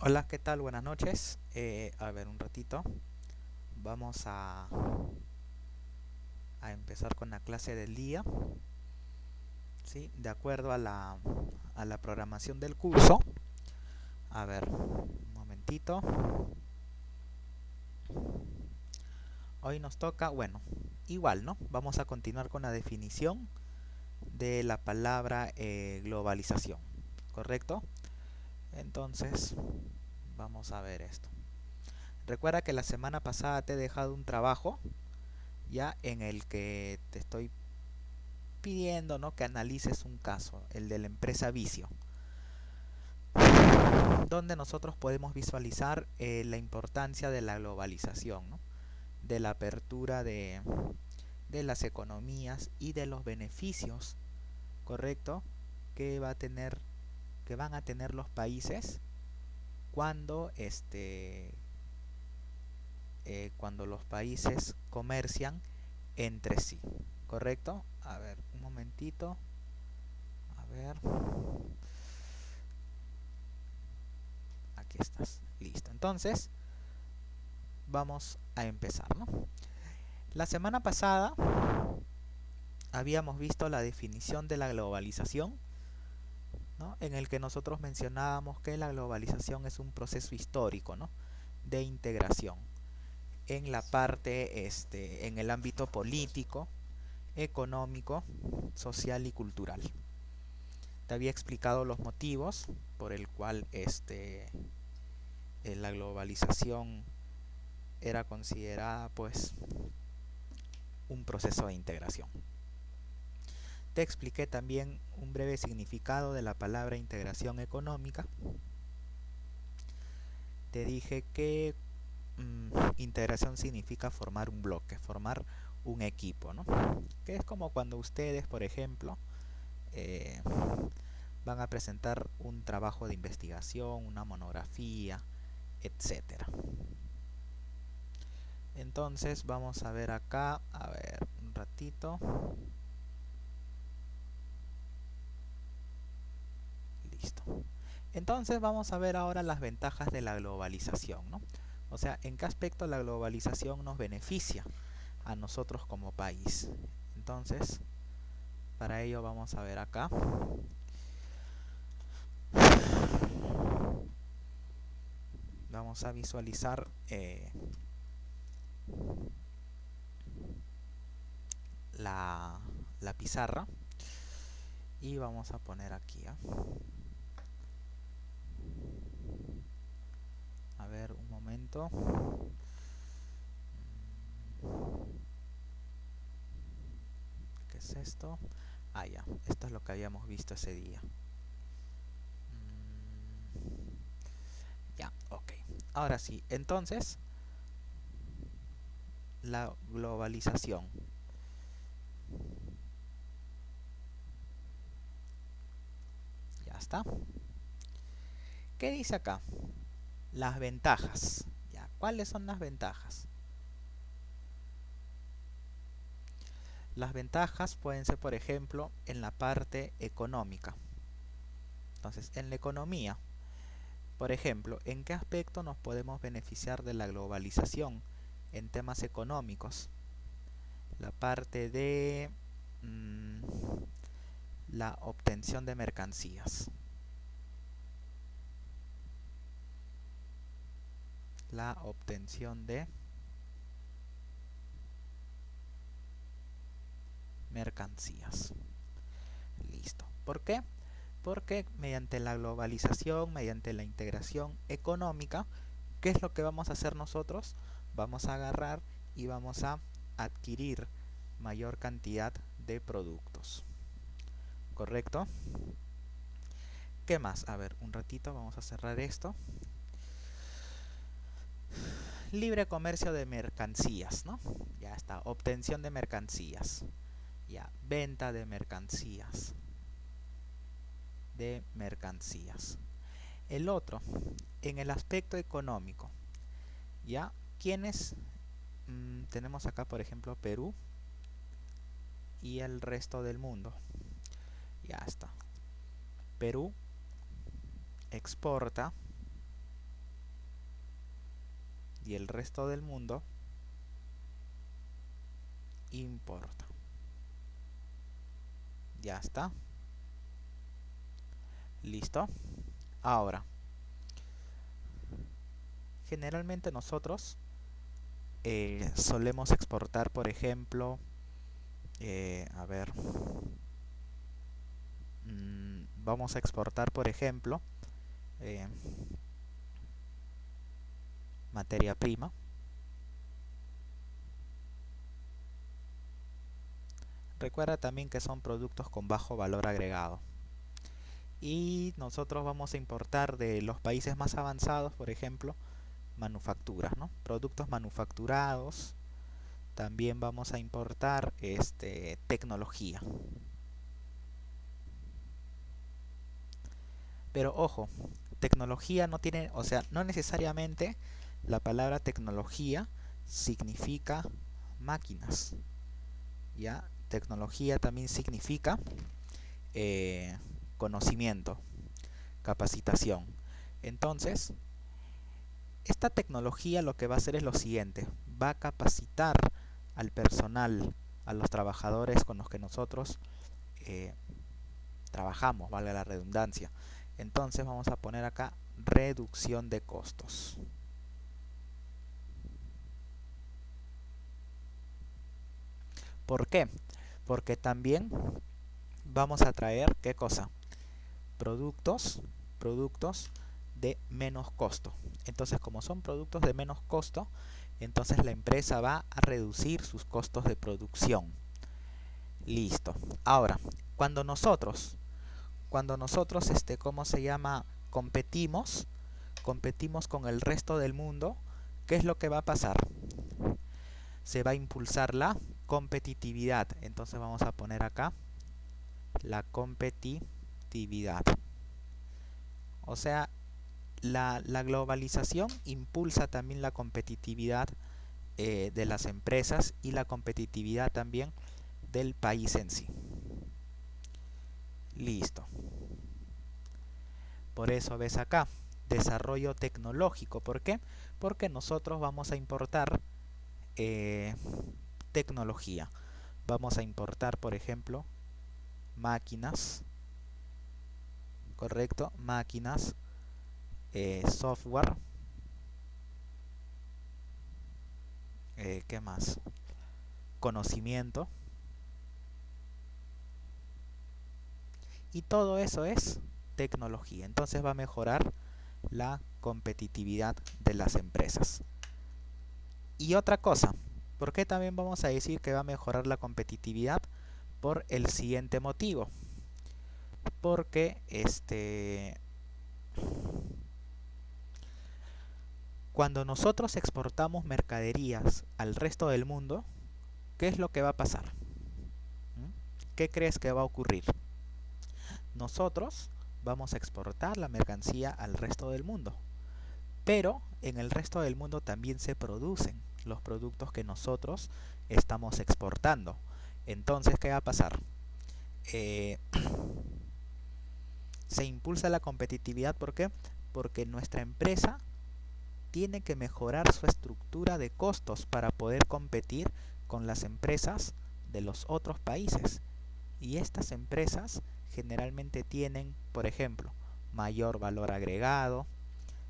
Hola, ¿qué tal? Buenas noches. A ver, un ratito. Vamos a empezar con la clase del día, ¿sí? De acuerdo a la programación del curso. A ver, un momentito. Hoy nos toca, bueno, igual, ¿no? Vamos a continuar con la definición de la palabra globalización, ¿correcto? Entonces, vamos a ver esto. Recuerda que la semana pasada te he dejado un trabajo ya en el que te estoy pidiendo, ¿no?, que analices un caso, el de la empresa Vicio, donde nosotros podemos visualizar la importancia de la globalización, ¿no?, de la apertura de las economías y de los beneficios, correcto, que va a tener, que van a tener los países cuando cuando los países comercian entre sí, correcto. A ver, un momentito. A ver, aquí estás, listo. Entonces vamos a empezar, ¿no? La semana pasada habíamos visto la definición de la globalización, ¿no?, en el que nosotros mencionábamos que la globalización es un proceso histórico, ¿no?, de integración en la parte, en el ámbito político, económico, social y cultural. Te había explicado los motivos por el cual la globalización era considerada, pues, un proceso de integración. Te expliqué también un breve significado de la palabra integración económica. Te dije que integración significa formar un bloque, formar un equipo, ¿no? Que es como cuando ustedes, por ejemplo, eh, van a presentar un trabajo de investigación, una monografía, etcétera. Entonces vamos a ver acá, a ver, un ratito. Listo. Entonces vamos a ver ahora las ventajas de la globalización, ¿no? O sea, en qué aspecto la globalización nos beneficia a nosotros como país. Entonces, para ello vamos a ver acá. Vamos a visualizar la, la pizarra y vamos a poner aquí, ¿eh? A ver, un momento. ¿Qué es esto? Ah, ya, esto es lo que habíamos visto ese día. Ya, ok. Ahora sí, entonces, la globalización. Ya está. ¿Qué dice acá? Las ventajas. Ya, ¿cuáles son las ventajas? Las ventajas pueden ser, por ejemplo, en la parte económica. Entonces, en la economía, por ejemplo, ¿en qué aspecto nos podemos beneficiar de la globalización en temas económicos? La parte de la obtención de mercancías. La obtención de mercancías. Listo. ¿Por qué? Porque mediante la globalización, mediante la integración económica, ¿qué es lo que vamos a hacer nosotros? Vamos a agarrar y vamos a adquirir mayor cantidad de productos. ¿Correcto? ¿Qué más? A ver, un ratito, vamos a cerrar esto. Libre comercio de mercancías, ¿no? Ya está. Obtención de mercancías. Ya. Venta de mercancías. De mercancías. El otro, en el aspecto económico, ¿ya? ¿Quiénes tenemos acá? Por ejemplo, Perú y el resto del mundo. Ya está. Perú exporta y el resto del mundo importa. Ya está. Listo. Ahora, generalmente nosotros solemos exportar, por ejemplo, a ver, vamos a exportar, por ejemplo, eh, materia prima. Recuerda también que son productos con bajo valor agregado. Y nosotros vamos a importar de los países más avanzados, por ejemplo, manufacturas, ¿no? Productos manufacturados. También vamos a importar tecnología. Pero ojo, tecnología no tiene, o sea, no necesariamente la palabra tecnología significa máquinas. ¿Ya? Tecnología también significa conocimiento, capacitación. Entonces, esta tecnología lo que va a hacer es lo siguiente: va a capacitar al personal, a los trabajadores con los que nosotros trabajamos, vale la redundancia. Entonces vamos a poner acá reducción de costos. ¿Por qué? Porque también vamos a traer, ¿qué cosa? Productos de menos costo. Entonces, como son productos de menos costo, entonces la empresa va a reducir sus costos de producción. Listo. Ahora, cuando nosotros, ¿cómo se llama? Competimos con el resto del mundo, ¿qué es lo que va a pasar? Se va a impulsar la competitividad. Entonces vamos a poner acá la competitividad. O sea, la globalización impulsa también la competitividad de las empresas y la competitividad también del país en sí. Listo. Por eso ves acá, desarrollo tecnológico. ¿Por qué? Porque nosotros vamos a importar tecnología. Vamos a importar, por ejemplo, máquinas, ¿correcto? Máquinas, software, ¿qué más? Conocimiento. Y todo eso es tecnología. Entonces va a mejorar la competitividad de las empresas. Y otra cosa, ¿por qué también vamos a decir que va a mejorar la competitividad? Por el siguiente motivo. Porque cuando nosotros exportamos mercaderías al resto del mundo, ¿qué es lo que va a pasar? ¿Qué crees que va a ocurrir? Nosotros vamos a exportar la mercancía al resto del mundo, pero en el resto del mundo también se producen los productos que nosotros estamos exportando. Entonces, ¿qué va a pasar? Se impulsa la competitividad. ¿Por qué? Porque nuestra empresa tiene que mejorar su estructura de costos para poder competir con las empresas de los otros países. Y estas empresas generalmente tienen, por ejemplo, mayor valor agregado,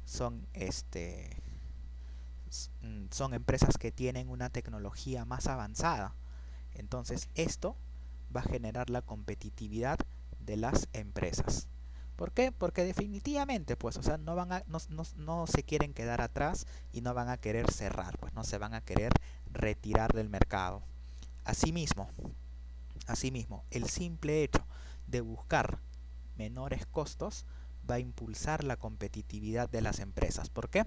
son empresas que tienen una tecnología más avanzada. Entonces esto va a generar la competitividad de las empresas. ¿Por qué? Porque definitivamente, pues, o sea, no se quieren quedar atrás y no van a querer cerrar, pues, no se van a querer retirar del mercado. Asimismo, el simple hecho de buscar menores costos va a impulsar la competitividad de las empresas. ¿Por qué?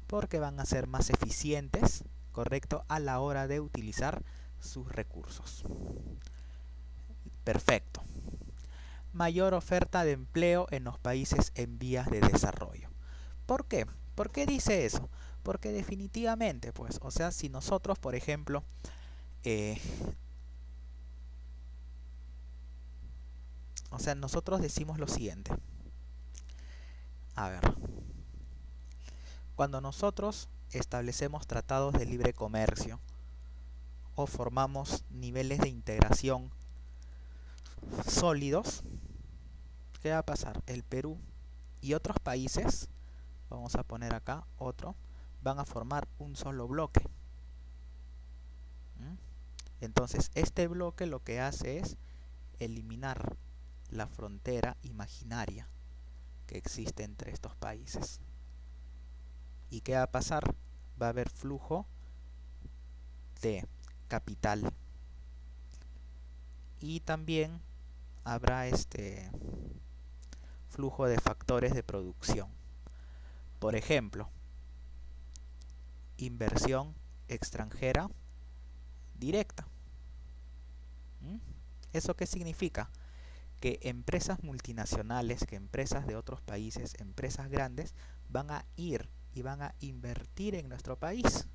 Porque van a ser más eficientes, ¿correcto?, a la hora de utilizar sus recursos. Perfecto. Mayor oferta de empleo en los países en vías de desarrollo. ¿Por qué? ¿Por qué dice eso? Porque definitivamente, pues, o sea, si nosotros, por ejemplo, nosotros decimos lo siguiente. A ver, cuando nosotros establecemos tratados de libre comercio o formamos niveles de integración sólidos, ¿qué va a pasar? El Perú y otros países, vamos a poner acá otro, van a formar un solo bloque. Entonces este bloque lo que hace es eliminar la frontera imaginaria que existe entre estos países. ¿Y qué va a pasar? Va a haber flujo de capital y también habrá flujo de factores de producción. Por ejemplo, inversión extranjera directa. ¿Eso qué significa? Que empresas multinacionales, que empresas de otros países, empresas grandes, van a ir y van a invertir en nuestro país.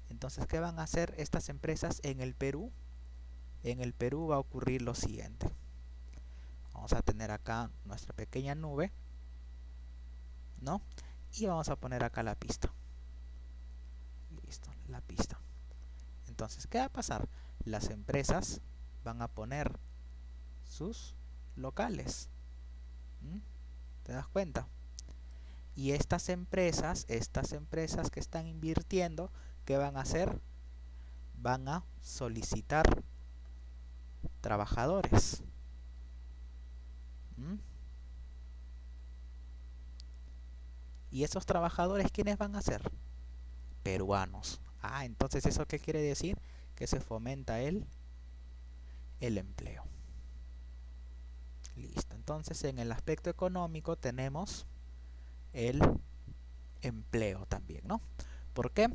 Entonces, ¿qué van a hacer estas empresas en el Perú? En el Perú va a ocurrir lo siguiente. Vamos a tener acá nuestra pequeña nube, ¿no? Y vamos a poner acá la pista. Listo, la pista. Entonces, ¿qué va a pasar? Las empresas van a poner sus locales. ¿Te das cuenta? Y estas empresas que están invirtiendo, ¿qué van a hacer? Van a solicitar trabajadores. ¿Y esos trabajadores quiénes van a ser? Peruanos. Entonces, ¿eso qué quiere decir? Que se fomenta el empleo. Listo. Entonces, en el aspecto económico tenemos el empleo también, ¿no? ¿Por qué?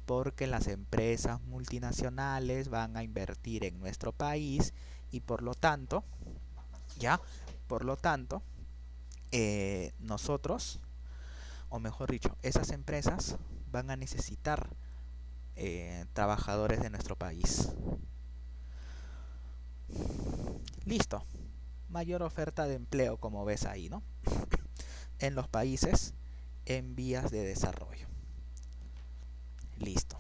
Porque las empresas multinacionales van a invertir en nuestro país y por lo tanto, nosotros, o mejor dicho, esas empresas van a necesitar trabajadores de nuestro país. Listo. Mayor oferta de empleo, como ves ahí, ¿no? En los países en vías de desarrollo. Listo.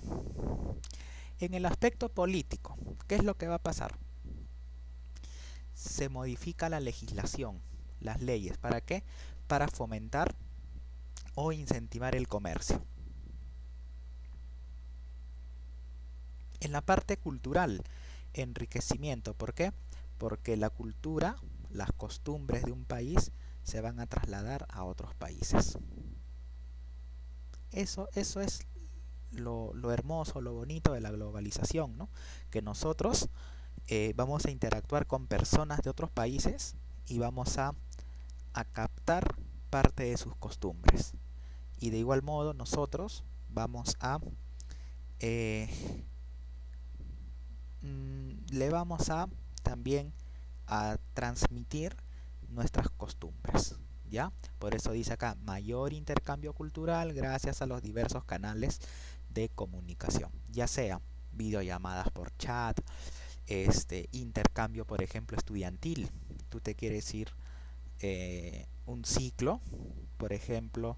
En el aspecto político, ¿qué es lo que va a pasar? Se modifica la legislación, las leyes. ¿Para qué? Para fomentar o incentivar el comercio. En la parte cultural, enriquecimiento. ¿Por qué? Porque la cultura, las costumbres de un país se van a trasladar a otros países. Eso es lo hermoso, lo bonito de la globalización, ¿no? Que nosotros vamos a interactuar con personas de otros países y vamos a captar parte de sus costumbres. Y de igual modo nosotros vamos a le vamos a también a transmitir nuestras costumbres, ¿ya? Por eso dice acá, mayor intercambio cultural gracias a los diversos canales de comunicación, ya sea videollamadas por chat, intercambio, por ejemplo, estudiantil. Tú te quieres ir un ciclo, por ejemplo,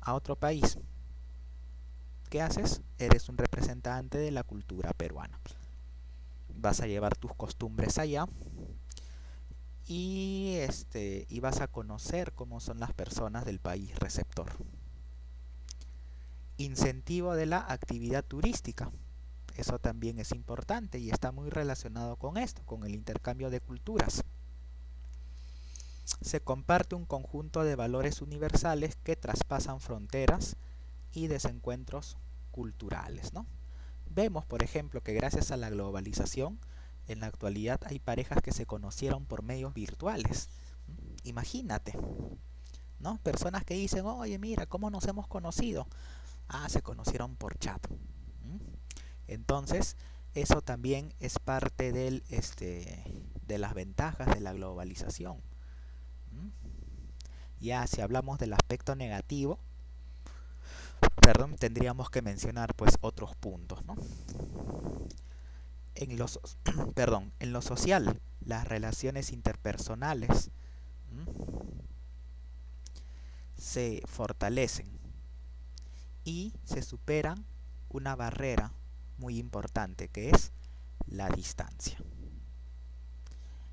a otro país. ¿Qué haces? Eres un representante de la cultura peruana. Vas a llevar tus costumbres allá y vas a conocer cómo son las personas del país receptor. Incentivo de la actividad turística. Eso también es importante y está muy relacionado con esto, con el intercambio de culturas. Se comparte un conjunto de valores universales que traspasan fronteras y desencuentros culturales, ¿no? Vemos, por ejemplo, que gracias a la globalización, en la actualidad hay parejas que se conocieron por medios virtuales. Imagínate, ¿no? Personas que dicen, oye, mira, ¿cómo nos hemos conocido? Se conocieron por chat. Entonces, eso también es parte de las ventajas de la globalización. Ya si hablamos del aspecto negativo, tendríamos que mencionar pues otros puntos, ¿no? En lo social, las relaciones interpersonales se fortalecen y se superan una barrera muy importante que es la distancia.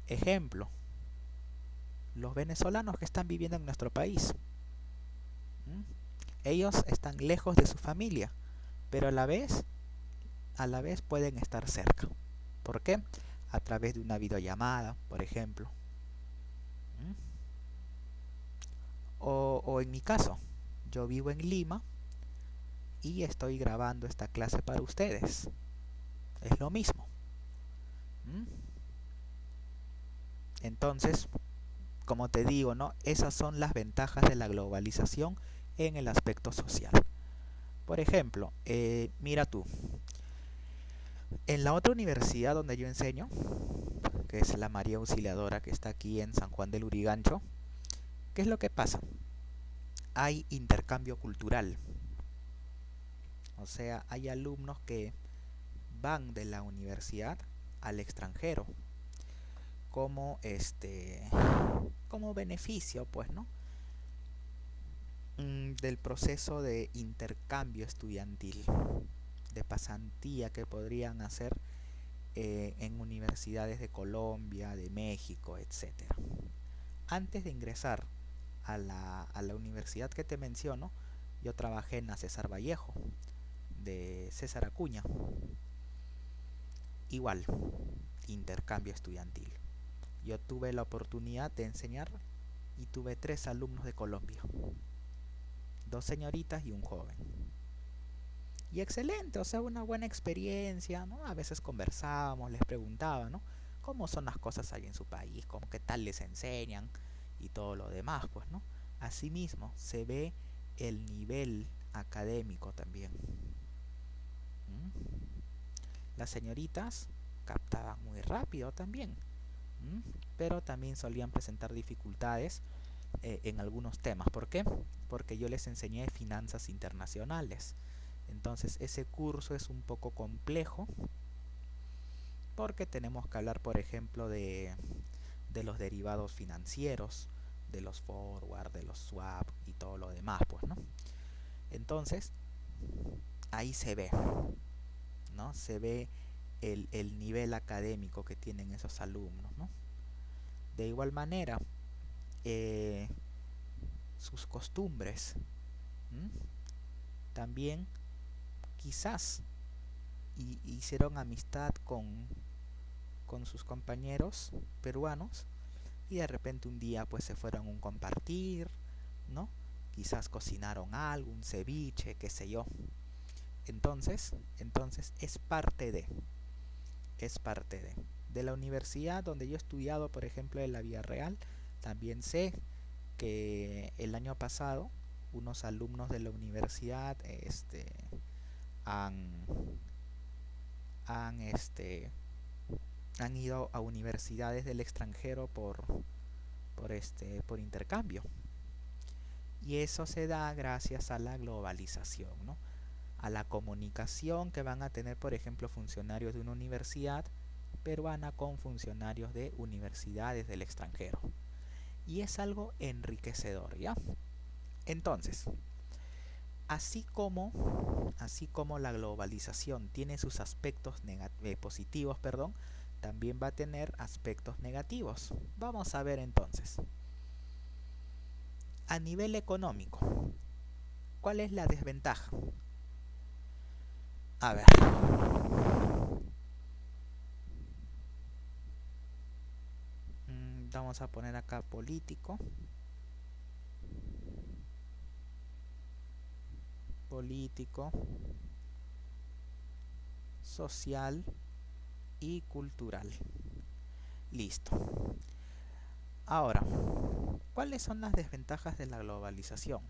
Ejemplo, los venezolanos que están viviendo en nuestro país. Ellos están lejos de su familia, pero a la vez pueden estar cerca. ¿Por qué? A través de una videollamada, por ejemplo. O en mi caso, yo vivo en Lima y estoy grabando esta clase para ustedes. Es lo mismo. Entonces, como te digo, ¿no? Esas son las ventajas de la globalización en el aspecto social. Por ejemplo, mira tú, en la otra universidad donde yo enseño, que es la María Auxiliadora, que está aquí en San Juan del Urigancho, ¿qué es lo que pasa? Hay intercambio cultural. O sea, hay alumnos que van de la universidad al extranjero como como beneficio, pues, ¿no? Del proceso de intercambio estudiantil, de pasantía que podrían hacer en universidades de Colombia, de México, etcétera. Antes de ingresar a la universidad que te menciono, yo trabajé en la César Vallejo, de César Acuña. Igual, intercambio estudiantil. Yo tuve la oportunidad de enseñar y tuve 3 alumnos de Colombia, 2 señoritas y un joven. Y excelente, o sea, una buena experiencia, ¿no? A veces conversábamos, les preguntaba, ¿no? ¿Cómo son las cosas ahí en su país? ¿Cómo qué tal les enseñan? Y todo lo demás, pues, ¿no? Asimismo, se ve el nivel académico también. Las señoritas captaban muy rápido también, pero también solían presentar dificultades en algunos temas. ¿Por qué? Porque yo les enseñé finanzas internacionales. Entonces ese curso es un poco complejo porque tenemos que hablar, por ejemplo, de los derivados financieros, de los forward, de los swap y todo lo demás, pues, ¿no? Entonces, ahí se ve, ¿no? Se ve el nivel académico que tienen esos alumnos, ¿no? De igual manera, sus costumbres, también quizás hicieron amistad con sus compañeros peruanos y de repente un día pues se fueron a un compartir, ¿no? Quizás cocinaron algo, un ceviche, qué sé yo. Entonces es parte de la universidad donde yo he estudiado, por ejemplo, en la Villarreal. También sé que el año pasado unos alumnos de la universidad han, han, han ido a universidades del extranjero por intercambio. Y eso se da gracias a la globalización, ¿no? A la comunicación que van a tener, por ejemplo, funcionarios de una universidad peruana con funcionarios de universidades del extranjero. Y es algo enriquecedor, ¿ya? Entonces, así como la globalización tiene sus aspectos positivos, perdón, también va a tener aspectos negativos. Vamos a ver entonces. A nivel económico, ¿cuál es la desventaja? A ver. Vamos a poner acá político. Social y cultural. Listo. Ahora, ¿cuáles son las desventajas de la globalización?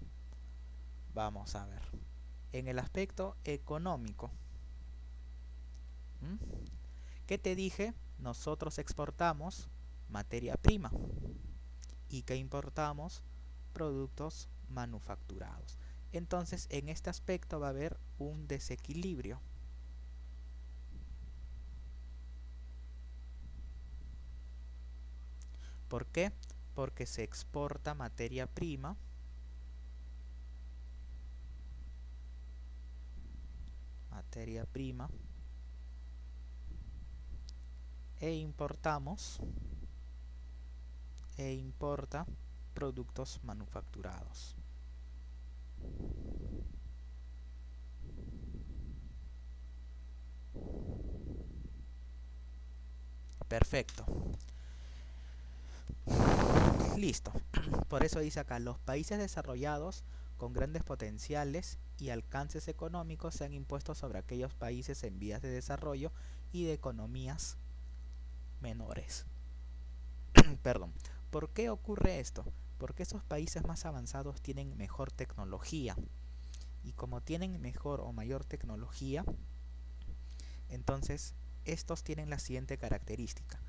Vamos a ver. En el aspecto económico, ¿qué te dije? Nosotros exportamos materia prima y que importamos productos manufacturados. Entonces, en este aspecto va a haber un desequilibrio. ¿Por qué? Porque se exporta materia prima materia prima e importa productos manufacturados. Perfecto. Listo. Por eso dice acá, los países desarrollados con grandes potenciales y alcances económicos se han impuesto sobre aquellos países en vías de desarrollo y de economías menores. Perdón. ¿Por qué ocurre esto? Porque esos países más avanzados tienen mejor tecnología. Y como tienen mejor o mayor tecnología, entonces estos tienen la siguiente característica.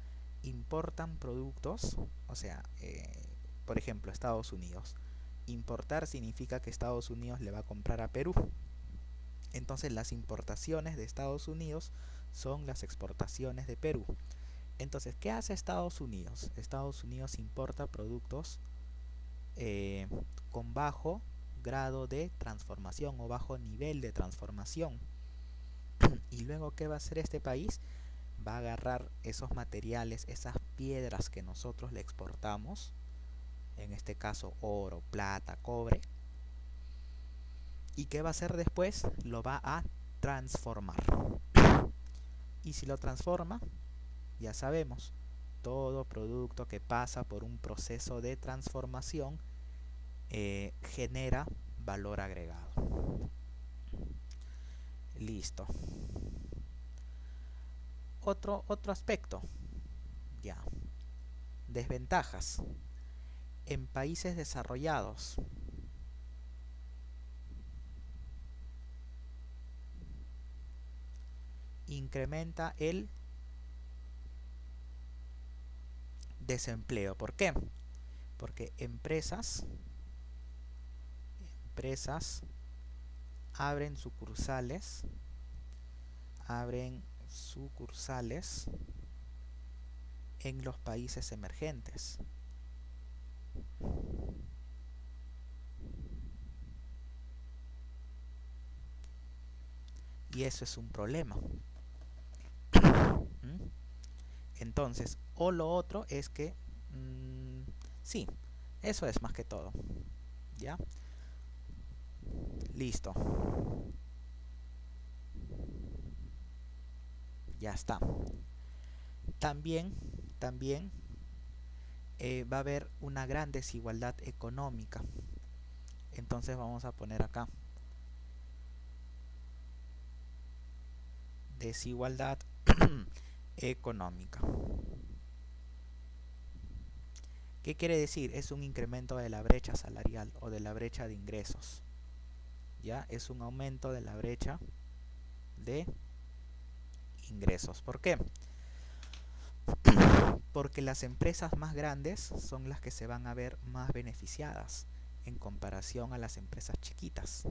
Importan productos, o sea, por ejemplo, Estados Unidos. Importar significa que Estados Unidos le va a comprar a Perú. Entonces las importaciones de Estados Unidos son las exportaciones de Perú. Entonces, ¿qué hace Estados Unidos? Estados Unidos importa productos con bajo grado de transformación o bajo nivel de transformación. Y luego, ¿qué va a hacer este país? Va a agarrar esos materiales, esas piedras que nosotros le exportamos, en este caso oro, plata, cobre, y ¿qué va a hacer después? Lo va a transformar. Y si lo transforma, ya sabemos, todo producto que pasa por un proceso de transformación genera valor agregado. Listo. Otro aspecto, ya. Desventajas. En países desarrollados, incrementa el desempleo. ¿Por qué? Porque empresas abren sucursales en los países emergentes. Y eso es un problema. Entonces, o lo otro es que sí, eso es más que todo. ¿Ya? Listo. Ya está. También va a haber una gran desigualdad económica. Entonces vamos a poner acá desigualdad económica. ¿Qué quiere decir? Es un incremento de la brecha salarial o de la brecha de ingresos. ¿Ya? Es un aumento de la brecha de ingresos. ¿Por qué? Porque las empresas más grandes son las que se van a ver más beneficiadas en comparación a las empresas chiquitas.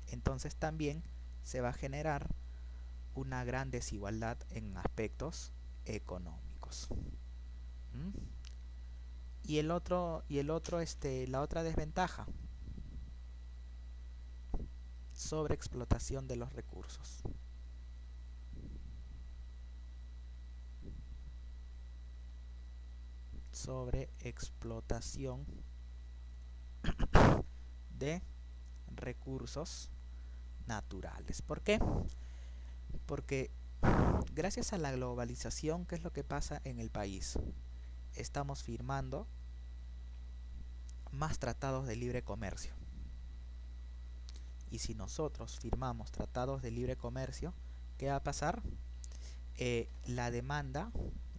Entonces también se va a generar una gran desigualdad en aspectos económicos. Y la otra desventaja, sobreexplotación de los recursos. Sobreexplotación de recursos naturales. ¿Por qué? Porque gracias a la globalización, ¿qué es lo que pasa en el país? Estamos firmando más tratados de libre comercio. Y si nosotros firmamos tratados de libre comercio, ¿qué va a pasar? La demanda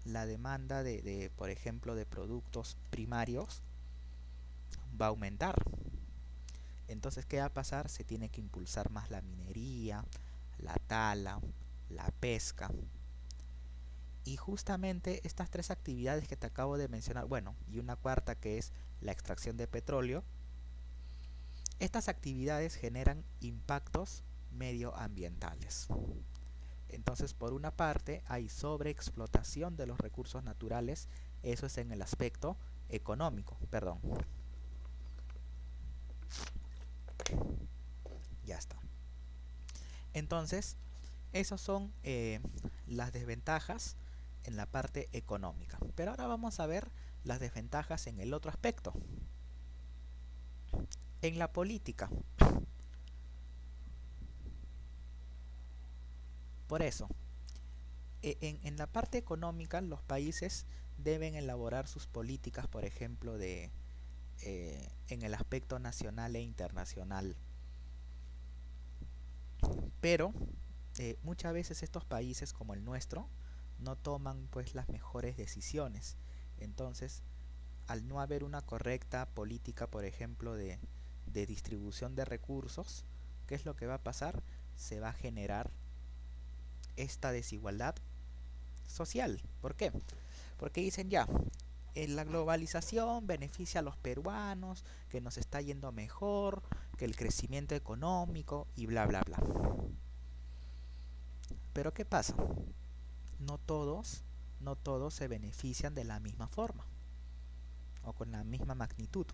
de, por ejemplo, de productos primarios va a aumentar. Entonces, ¿qué va a pasar? Se tiene que impulsar más la minería, la tala, la pesca. Y justamente estas tres actividades que te acabo de mencionar, bueno, y una cuarta que es la extracción de petróleo, estas actividades generan impactos medioambientales. Entonces, por una parte, hay sobreexplotación de los recursos naturales, eso es en el aspecto económico, perdón. Ya está. Entonces, esas son las desventajas en la parte económica. Pero ahora vamos a ver las desventajas en el otro aspecto, en la política. Por eso, en la parte económica, los países deben elaborar sus políticas, por ejemplo, en el aspecto nacional e internacional. Pero muchas veces estos países como el nuestro no toman pues las mejores decisiones. Entonces, al no haber una correcta política, por ejemplo, de distribución de recursos, ¿qué es lo que va a pasar? Se va a generar esta desigualdad social. ¿Por qué? Porque dicen ya, la globalización beneficia a los peruanos, que nos está yendo mejor, que el crecimiento económico y bla bla bla. Pero ¿qué pasa? No todos, no todos se benefician de la misma forma o con la misma magnitud.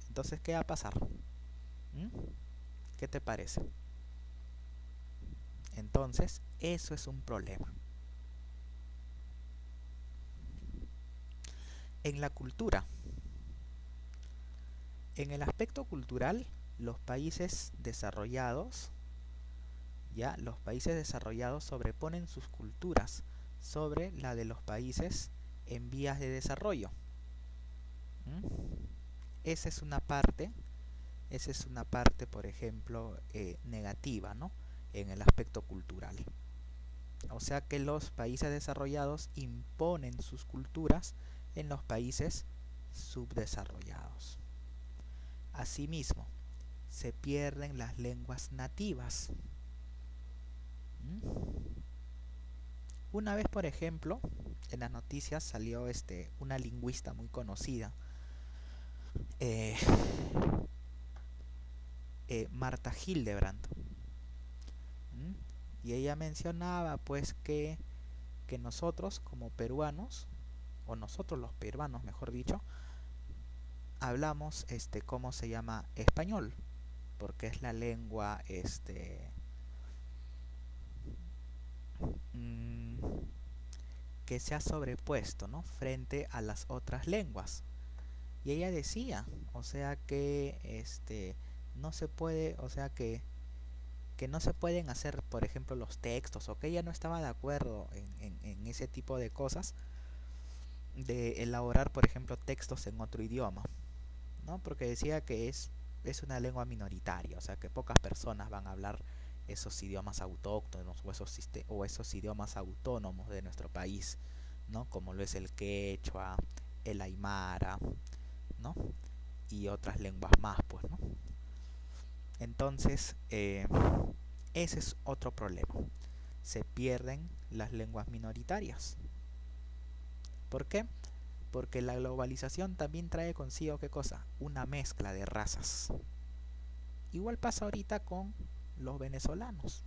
Entonces, ¿qué va a pasar? ¿Mm? ¿Qué te parece? Entonces, eso es un problema. En la cultura, en el aspecto cultural, los países desarrollados, ya, los países desarrollados sobreponen sus culturas sobre la de los países en vías de desarrollo. ¿Mm? Esa es una parte, por ejemplo, negativa, ¿no? En el aspecto cultural. O sea que los países desarrollados imponen sus culturas en los países subdesarrollados. Asimismo, se pierden las lenguas nativas. ¿Mm? Una vez, por ejemplo, en las noticias salió una lingüista muy conocida, Marta Hildebrandt. ¿Mm? Y ella mencionaba pues que nosotros como peruanos, o nosotros los peruanos mejor dicho, hablamos ¿cómo se llama? Español, porque es la lengua que se ha sobrepuesto, ¿no? Frente a las otras lenguas. Y ella decía, o sea que no se puede, o sea que no se pueden hacer, por ejemplo, los textos, o que ella no estaba de acuerdo en ese tipo de cosas, de elaborar, por ejemplo, textos en otro idioma, ¿no? Porque decía que es una lengua minoritaria, o sea que pocas personas van a hablar esos idiomas autóctonos o esos idiomas autónomos de nuestro país, ¿no? Como lo es el quechua, el aymara, ¿no? Y otras lenguas más, pues, ¿no? Entonces, ese es otro problema. Se pierden las lenguas minoritarias. ¿Por qué? Porque la globalización también trae consigo, ¿qué cosa? Una mezcla de razas. Igual pasa ahorita con los venezolanos.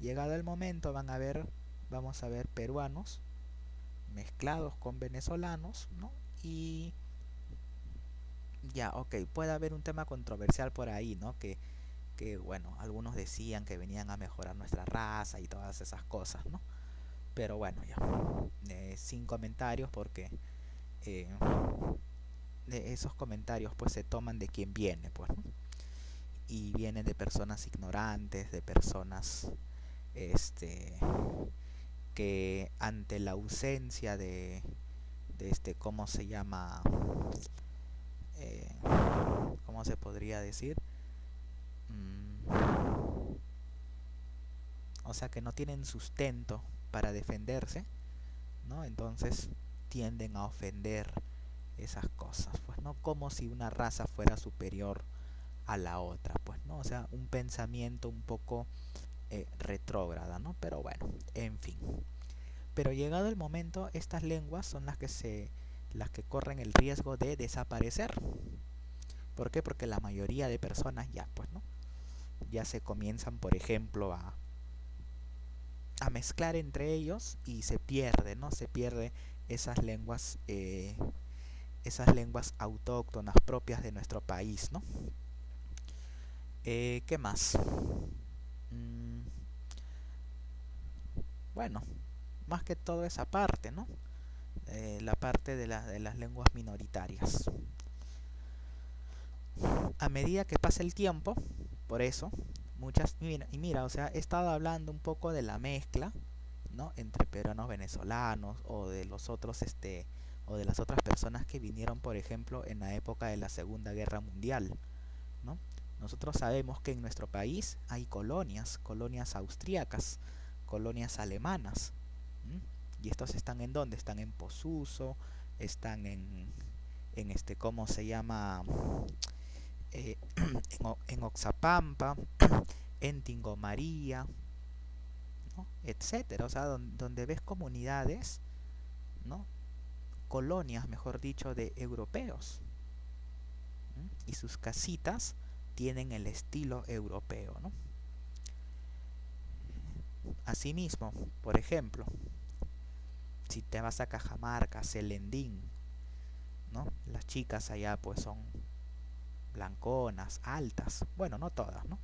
Llegado el momento vamos a ver peruanos mezclados con venezolanos, ¿no? Y ya, ok, puede haber un tema controversial por ahí, ¿no? Que bueno, algunos decían que venían a mejorar nuestra raza y todas esas cosas, ¿no? Pero bueno, ya, sin comentarios porque esos comentarios pues se toman de quien viene, pues, ¿no? Y vienen de personas ignorantes, de personas que ante la ausencia de ¿cómo se llama? ¿Cómo se podría decir? O sea que no tienen sustento para defenderse, ¿no? Entonces tienden a ofender esas cosas, pues, ¿no? Como si una raza fuera superior a la otra, pues, ¿no? O sea, un pensamiento un poco retrógrada, ¿no? Pero bueno, en fin. Pero llegado el momento, estas lenguas son las que corren el riesgo de desaparecer. ¿Por qué? Porque la mayoría de personas ya, pues, ¿no? Ya se comienzan, por ejemplo, a mezclar entre ellos y se pierde, ¿no? Se pierde esas lenguas autóctonas propias de nuestro país, ¿no? ¿Qué más? mm, bueno, más que todo esa parte, ¿no? La parte de las lenguas minoritarias. A medida que pasa el tiempo, por eso, y mira, o sea, he estado hablando un poco de la mezcla, ¿no? Entre peruanos venezolanos o de los otros, o de las otras personas que vinieron, por ejemplo, en la época de la Segunda Guerra Mundial, ¿no? Nosotros sabemos que en nuestro país hay colonias austríacas, colonias alemanas, ¿m? Y estos están ¿en dónde? Están en Posuso, están ¿cómo se llama? Eh, en Oxapampa, en Tingomaría, ¿no? Etcétera. O sea, donde ves comunidades, ¿no? Colonias, mejor dicho, de europeos. ¿M? Y sus casitas tienen el estilo europeo, ¿no? Asimismo, por ejemplo, si te vas a Cajamarca, Celendín, ¿no? Las chicas allá pues son blanconas, altas, bueno, no todas, ¿no?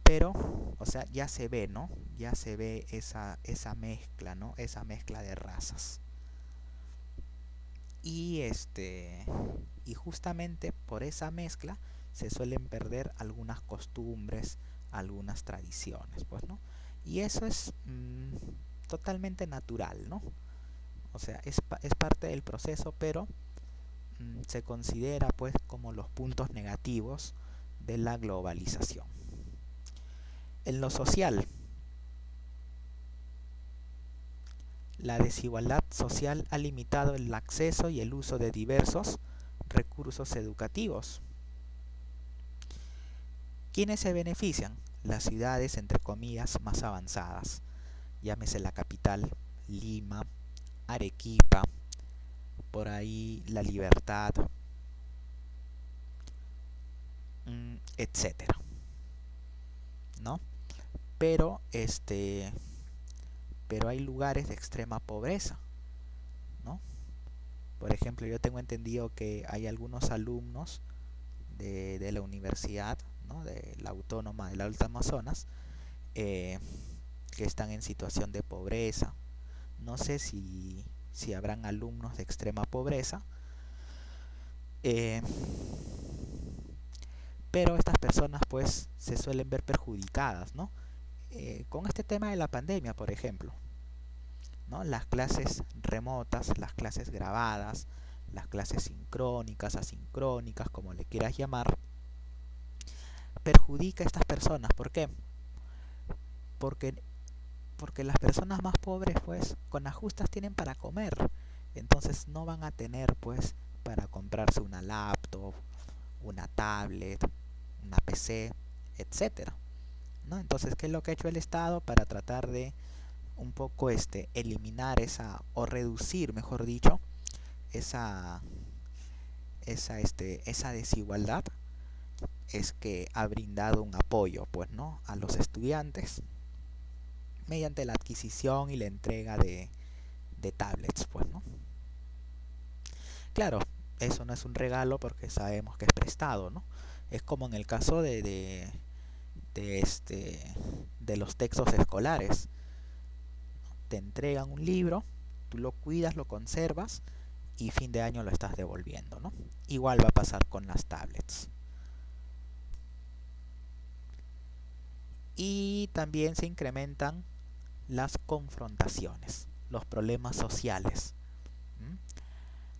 Pero, o sea, ya se ve, ¿no? Ya se ve esa mezcla, ¿no? Esa mezcla de razas. Y y justamente por esa mezcla se suelen perder algunas costumbres, algunas tradiciones, pues, ¿no? Y eso es totalmente natural, ¿no? O sea, es parte del proceso, pero se considera pues como los puntos negativos de la globalización. En lo social, la desigualdad social ha limitado el acceso y el uso de diversos recursos educativos. ¿Quiénes se benefician? Las ciudades, entre comillas, más avanzadas, llámese la capital, Lima, Arequipa, por ahí La Libertad, etcétera, ¿no? Pero pero hay lugares de extrema pobreza, ¿no? Por ejemplo, yo tengo entendido que hay algunos alumnos de la universidad, ¿no? De la Autónoma del Alto Amazonas, que están en situación de pobreza. No sé si habrán alumnos de extrema pobreza, eh, pero estas personas pues se suelen ver perjudicadas, ¿no? Con este tema de la pandemia, por ejemplo, ¿no? Las clases remotas, las clases grabadas, las clases sincrónicas, asincrónicas, como le quieras llamar, perjudica a estas personas. ¿Por qué? Porque, porque las personas más pobres, pues, con las justas tienen para comer. Entonces no van a tener, pues, para comprarse una laptop, una tablet, una PC, etcétera, ¿no? Entonces, ¿qué es lo que ha hecho el Estado para tratar de un poco eliminar esa, o reducir, mejor dicho, esa esa desigualdad? Es que ha brindado un apoyo, pues, ¿no? A los estudiantes mediante la adquisición y la entrega de tablets, pues, ¿no? Claro, eso no es un regalo porque sabemos que es prestado, ¿no? Es como en el caso de los textos escolares. Te entregan un libro, tú lo cuidas, lo conservas y fin de año lo estás devolviendo, ¿no? Igual va a pasar con las tablets. Y también se incrementan las confrontaciones, los problemas sociales. ¿Mm?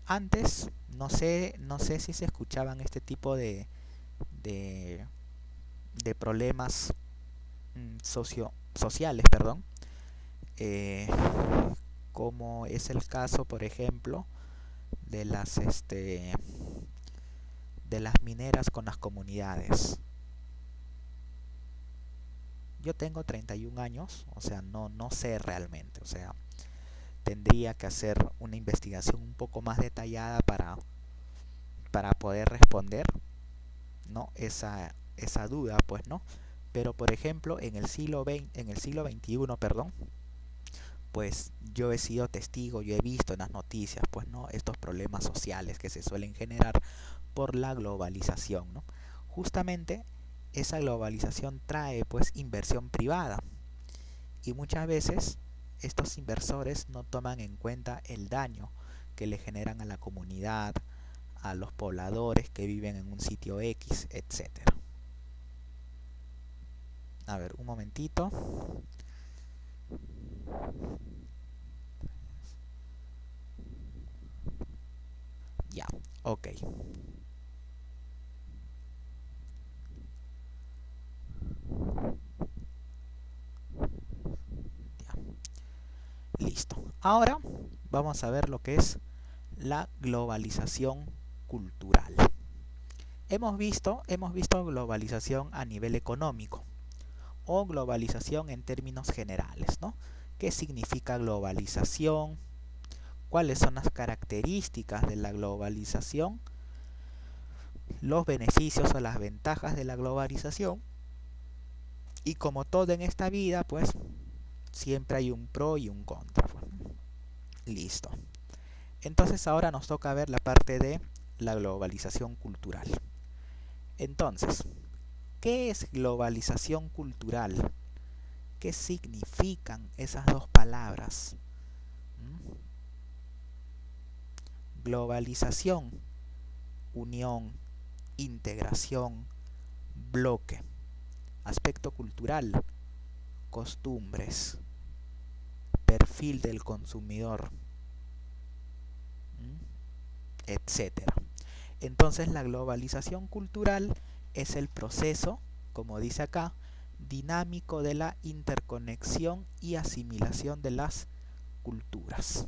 Antes, no sé si se escuchaban este tipo de, de problemas sociales, perdón, eh, como es el caso, por ejemplo, de de las mineras con las comunidades. Yo tengo 31 años, o sea, no sé realmente, o sea, tendría que hacer una investigación un poco más detallada para poder responder, ¿no? Esa duda, pues, ¿no? Pero, por ejemplo, en el siglo XXI, perdón, pues yo he sido testigo, yo he visto en las noticias, pues, ¿no? Estos problemas sociales que se suelen generar por la globalización, ¿no? Justamente esa globalización trae pues inversión privada y muchas veces estos inversores no toman en cuenta el daño que le generan a la comunidad, a los pobladores que viven en un sitio X, etcétera. A ver, un momentito. Ya, ok. Ya, listo. Ahora vamos a ver lo que es la globalización cultural. Hemos visto globalización a nivel económico o globalización en términos generales, ¿no? ¿Qué significa globalización? ¿Cuáles son las características de la globalización? Los beneficios o las ventajas de la globalización. Y como todo en esta vida, pues siempre hay un pro y un contra. Listo. Entonces ahora nos toca ver la parte de la globalización cultural. Entonces, ¿qué es globalización cultural? ¿Qué significan esas dos palabras? Globalización, unión, integración, bloque. Aspecto cultural, costumbres, perfil del consumidor, etcétera. Entonces la globalización cultural es el proceso, como dice acá, dinámico de la interconexión y asimilación de las culturas,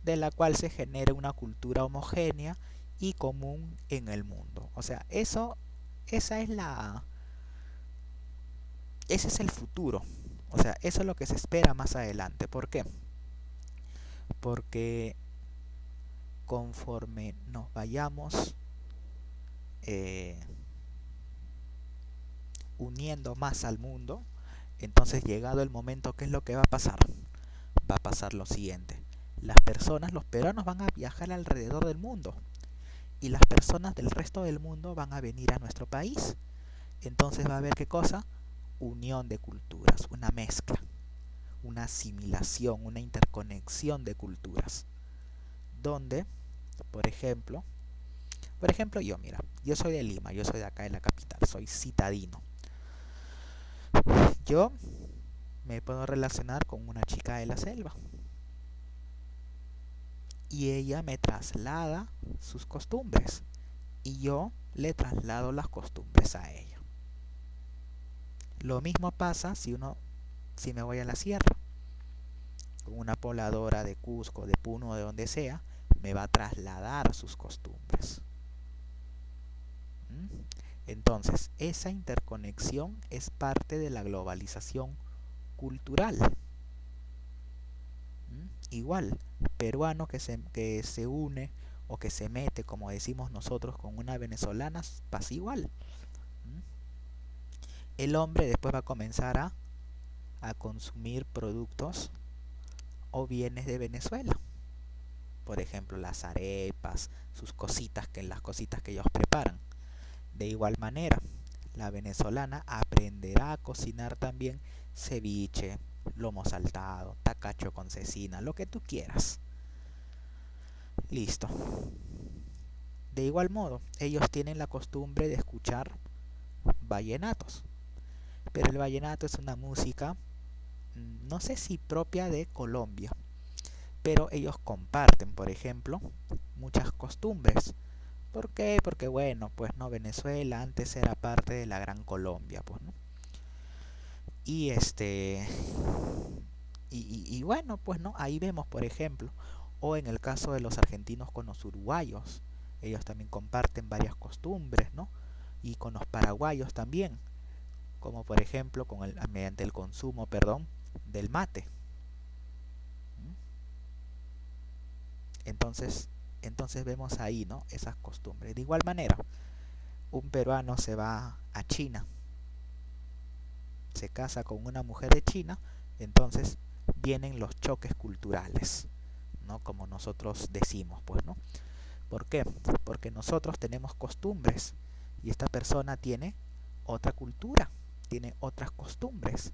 de la cual se genera una cultura homogénea y común en el mundo. O sea, ese es el futuro. O sea, eso es lo que se espera más adelante. ¿Por qué? Porque conforme nos vayamos uniendo más al mundo, entonces llegado el momento, ¿qué es lo que va a pasar? Va a pasar lo siguiente. Las personas, los peruanos van a viajar alrededor del mundo y las personas del resto del mundo van a venir a nuestro país. Entonces va a haber, ¿qué cosa? Unión de culturas, una mezcla, una asimilación, una interconexión de culturas. Donde, por ejemplo yo, mira, yo soy de Lima, yo soy de acá de la capital, soy citadino. Yo me puedo relacionar con una chica de la selva y ella me traslada sus costumbres y yo le traslado las costumbres a ella. Lo mismo pasa si me voy a la sierra con una pobladora de Cusco, de Puno, de donde sea, me va a trasladar sus costumbres. Entonces, esa interconexión es parte de la globalización cultural. Igual, peruano que se une o que se mete, como decimos nosotros, con una venezolana, pasa igual. El hombre después va a comenzar a consumir productos o bienes de Venezuela. Por ejemplo, las arepas, las cositas que ellos preparan. De igual manera, la venezolana aprenderá a cocinar también ceviche, lomo saltado, tacacho con cecina, lo que tú quieras. Listo. De igual modo, ellos tienen la costumbre de escuchar vallenatos. Pero el vallenato es una música, no sé si propia de Colombia, pero ellos comparten, por ejemplo, muchas costumbres. ¿Por qué? Porque bueno, pues no, Venezuela antes era parte de la Gran Colombia, pues, ¿no? Y bueno, pues no, ahí vemos, por ejemplo, o en el caso de los argentinos con los uruguayos, ellos también comparten varias costumbres, ¿no? Y con los paraguayos también, como por ejemplo mediante el consumo, del mate. Entonces vemos ahí, ¿no? Esas costumbres. De igual manera, un peruano se va a China, se casa con una mujer de China, entonces vienen los choques culturales, ¿no? Como nosotros decimos, pues, ¿no? ¿Por qué? Porque nosotros tenemos costumbres y esta persona tiene otra cultura, tiene otras costumbres.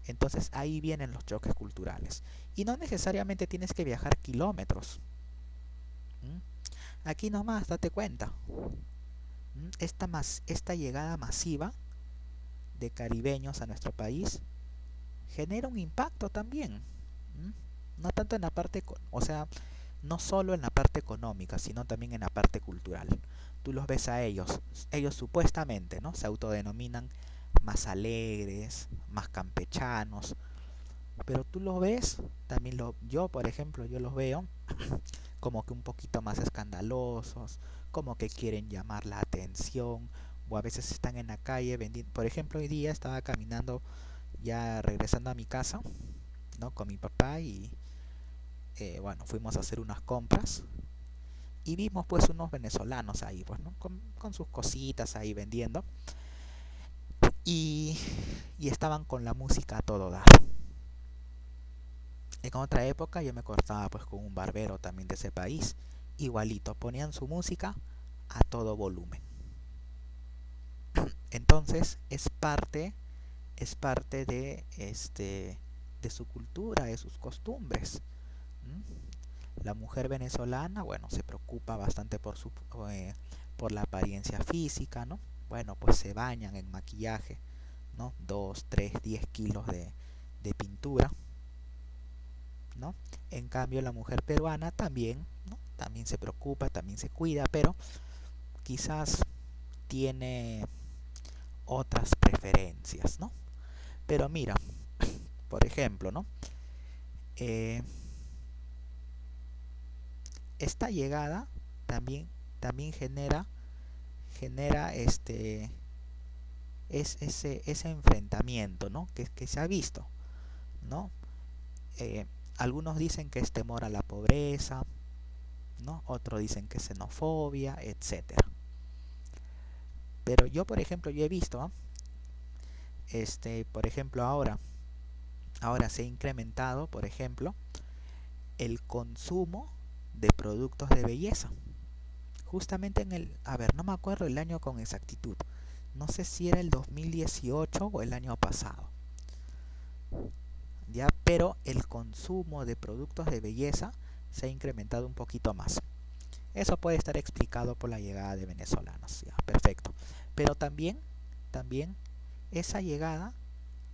Entonces ahí vienen los choques culturales. Y no necesariamente tienes que viajar kilómetros. ¿Mm? Aquí nomás, date cuenta. Esta llegada masiva de caribeños a nuestro país genera un impacto también. No tanto en la parte, o sea, no solo en la parte económica, sino también en la parte cultural. Tú los ves a ellos supuestamente, ¿no? Se autodenominan más alegres, más campechanos, pero tú los ves, también yo por ejemplo, yo los veo como que un poquito más escandalosos, como que quieren llamar la atención, o a veces están en la calle vendiendo. Por ejemplo, hoy día estaba caminando ya regresando a mi casa, ¿no? Con mi papá y bueno, fuimos a hacer unas compras y vimos pues unos venezolanos ahí, pues, ¿no? Con sus cositas ahí vendiendo y, y estaban con la música a todo dar. En otra época yo me cortaba pues con un barbero también de ese país, igualito, ponían su música a todo volumen. Entonces es parte de su cultura, de sus costumbres. La mujer venezolana, bueno, se preocupa bastante por la apariencia física, ¿no? Bueno, pues se bañan en maquillaje, ¿no? 2, 3, 10 kilos de pintura, ¿no? En cambio, la mujer peruana también, ¿no? También se preocupa, también se cuida, pero quizás tiene otras preferencias, ¿no? Pero mira, por ejemplo, ¿no? Eh, esta llegada también genera ese enfrentamiento, ¿no? Que se ha visto, ¿no? Eh, Algunos dicen que es temor a la pobreza, ¿no? Otros dicen que es xenofobia, etcétera. Pero yo, por ejemplo, yo he visto, por ejemplo, ahora se ha incrementado, por ejemplo, el consumo de productos de belleza. Justamente a ver, no me acuerdo el año con exactitud. No sé si era el 2018 o el año pasado. Ya, pero el consumo de productos de belleza se ha incrementado un poquito más. Eso puede estar explicado por la llegada de venezolanos, ya, perfecto. Pero también esa llegada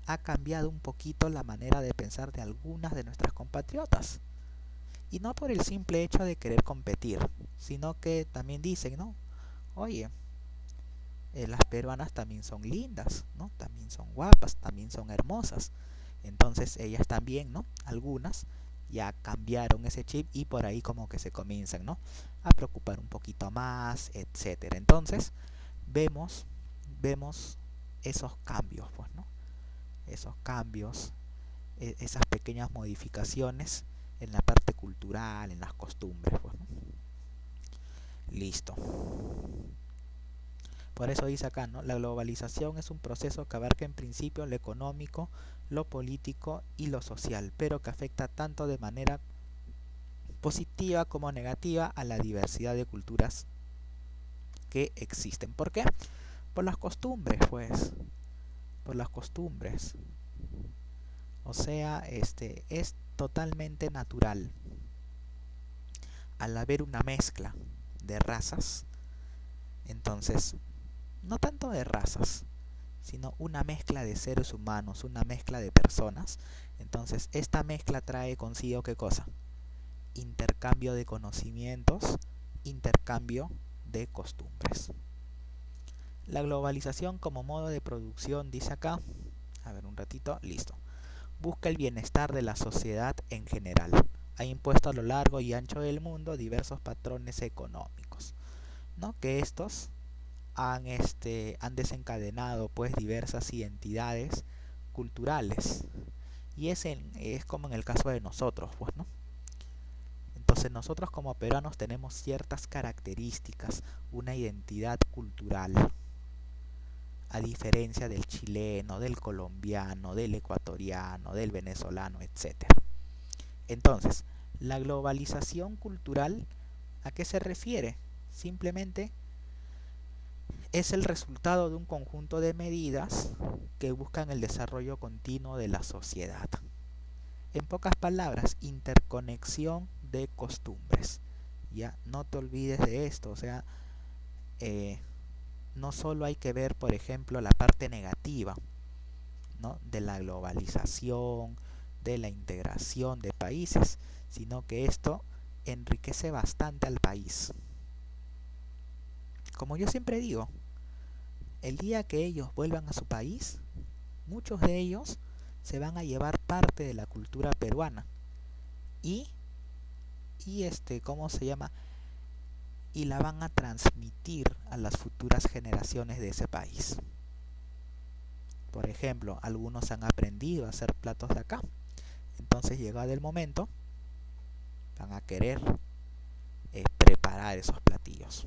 ha cambiado un poquito la manera de pensar de algunas de nuestras compatriotas. Y no por el simple hecho de querer competir, sino que también dicen, ¿no? Oye, las peruanas también son lindas, ¿no? También son guapas, también son hermosas. Entonces ellas también, ¿no? Algunas ya cambiaron ese chip y por ahí como que se comienzan, ¿no? A preocupar un poquito más, etcétera. Entonces vemos esos cambios, pues, ¿no? Esos cambios, esas pequeñas modificaciones en la parte cultural, en las costumbres, pues, ¿no? Listo. Por eso dice acá, ¿no? La globalización es un proceso que abarca en principio lo económico, lo político y lo social, pero que afecta tanto de manera positiva como negativa a la diversidad de culturas que existen. ¿Por qué? Por las costumbres, pues. Por las costumbres. O sea, es totalmente natural. Al haber una mezcla de razas, entonces, no tanto de razas, sino una mezcla de seres humanos, una mezcla de personas. Entonces, esta mezcla trae consigo ¿qué cosa? Intercambio de conocimientos, intercambio de costumbres. La globalización como modo de producción, dice acá, a ver un ratito, listo. Busca el bienestar de la sociedad en general. Ha impuesto a lo largo y ancho del mundo diversos patrones económicos, ¿no? Que estos han desencadenado pues diversas identidades culturales. Y es como en el caso de nosotros, pues, ¿no? Entonces nosotros como peruanos tenemos ciertas características, una identidad cultural, a diferencia del chileno, del colombiano, del ecuatoriano, del venezolano, etcétera. Entonces, la globalización cultural, ¿a qué se refiere? Simplemente es el resultado de un conjunto de medidas que buscan el desarrollo continuo de la sociedad. En pocas palabras, interconexión de costumbres. Ya, no te olvides de esto, o sea, no solo hay que ver, por ejemplo, la parte negativa, ¿no?, de la globalización, de la integración de países, sino que esto enriquece bastante al país. Como yo siempre digo, el día que ellos vuelvan a su país, muchos de ellos se van a llevar parte de la cultura peruana y ¿cómo se llama? Y la van a transmitir a las futuras generaciones de ese país. Por ejemplo, algunos han aprendido a hacer platos de acá, entonces llegado el momento van a querer preparar esos platillos.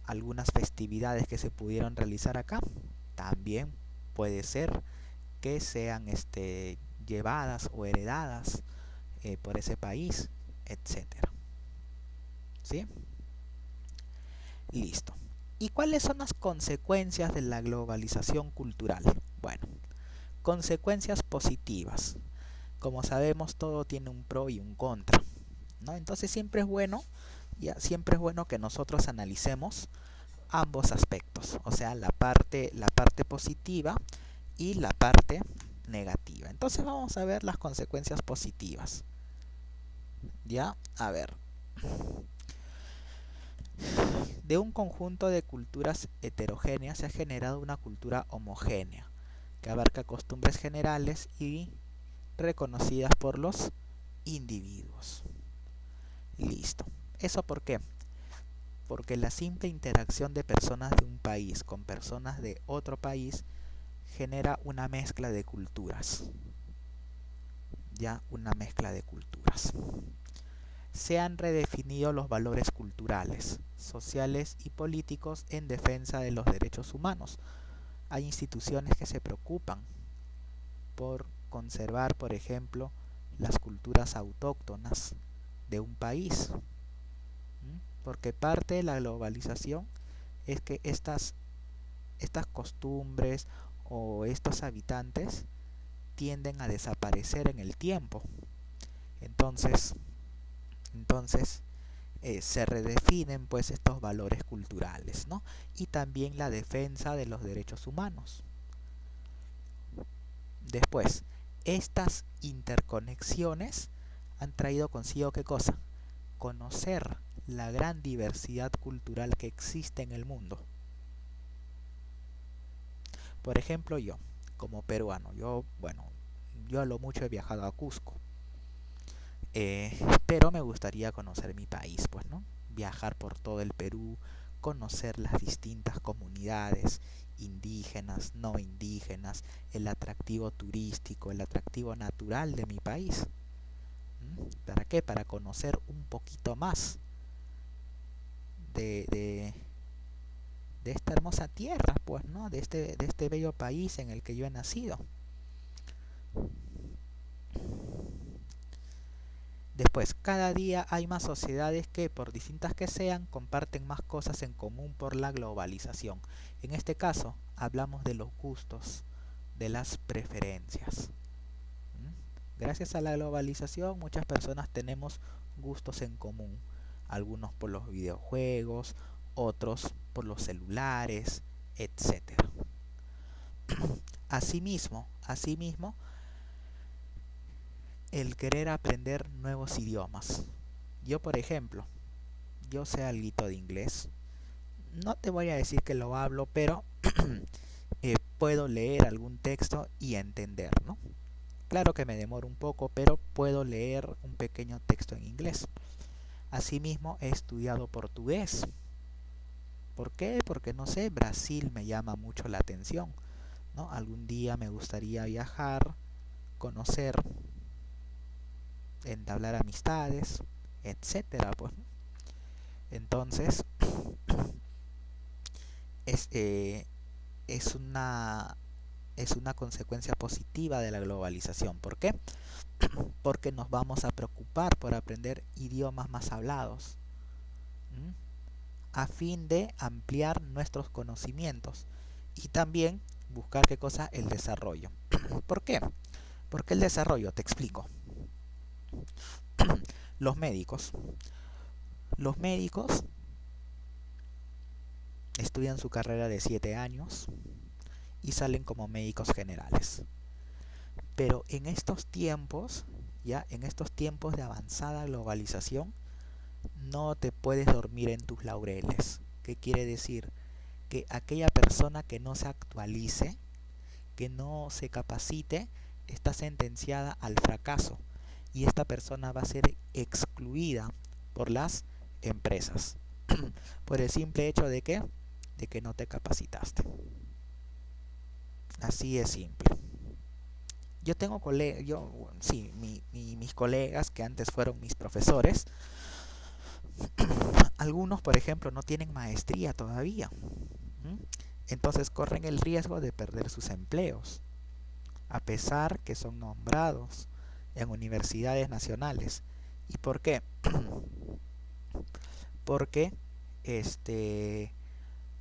Algunas festividades que se pudieron realizar acá también puede ser que sean llevadas o heredadas por ese país, etcétera. ¿Sí? Listo. ¿Y cuáles son las consecuencias de la globalización cultural? Bueno, consecuencias positivas. Como sabemos, todo tiene un pro y un contra, ¿no? Entonces siempre es bueno que nosotros analicemos ambos aspectos, o sea, la parte positiva y la parte negativa. Entonces vamos a ver las consecuencias positivas. Ya, a ver. De un conjunto de culturas heterogéneas se ha generado una cultura homogénea, que abarca costumbres generales y reconocidas por los individuos. Listo. ¿Eso por qué? Porque la simple interacción de personas de un país con personas de otro país genera una mezcla de culturas. Ya, una mezcla de culturas. Se han redefinido los valores culturales, sociales y políticos en defensa de los derechos humanos. Hay instituciones que se preocupan por conservar, por ejemplo, las culturas autóctonas de un país, porque parte de la globalización es que estas costumbres o estos habitantes tienden a desaparecer en el tiempo. Entonces se redefinen pues estos valores culturales, ¿no? Y también la defensa de los derechos humanos. Después, estas interconexiones han traído consigo ¿qué cosa? Conocer la gran diversidad cultural que existe en el mundo. Por ejemplo, yo, como peruano, yo a lo mucho he viajado a Cusco. Pero me gustaría conocer mi país, pues, ¿no? Viajar por todo el Perú, conocer las distintas comunidades indígenas, no indígenas, el atractivo turístico, el atractivo natural de mi país. ¿Para qué? Para conocer un poquito más de esta hermosa tierra, pues, ¿no? De este bello país en el que yo he nacido. Después, cada día hay más sociedades que, por distintas que sean, comparten más cosas en común por la globalización. En este caso, hablamos de los gustos, de las preferencias. Gracias a la globalización, muchas personas tenemos gustos en común. Algunos por los videojuegos, otros por los celulares, etc. Asimismo, el querer aprender nuevos idiomas. Yo, por ejemplo, yo sé algo de inglés. No te voy a decir que lo hablo, pero puedo leer algún texto y entender, ¿no? Claro que me demoro un poco, pero puedo leer un pequeño texto en inglés. Asimismo, he estudiado portugués. ¿Por qué? Porque no sé, Brasil me llama mucho la atención, ¿no? Algún día me gustaría viajar, conocer, entablar amistades, etcétera, pues. Entonces es una consecuencia positiva de la globalización. ¿Por qué? Porque nos vamos a preocupar por aprender idiomas más hablados. a fin de ampliar nuestros conocimientos y también buscar qué cosa, el desarrollo. ¿Por qué? Porque el desarrollo, te explico. Los médicos. Los médicos estudian su carrera de 7 años y salen como médicos generales. Pero en estos tiempos, ya en estos tiempos de avanzada globalización, no te puedes dormir en tus laureles. ¿Qué quiere decir? Que aquella persona que no se actualice, que no se capacite, está sentenciada al fracaso y esta persona va a ser excluida por las empresas por el simple hecho de que no te capacitaste. Así es simple. Yo tengo colegas, sí, mis colegas que antes fueron mis profesores, algunos por ejemplo no tienen maestría todavía. Entonces corren el riesgo de perder sus empleos, a pesar que son nombrados en universidades nacionales. ¿Y por qué? Porque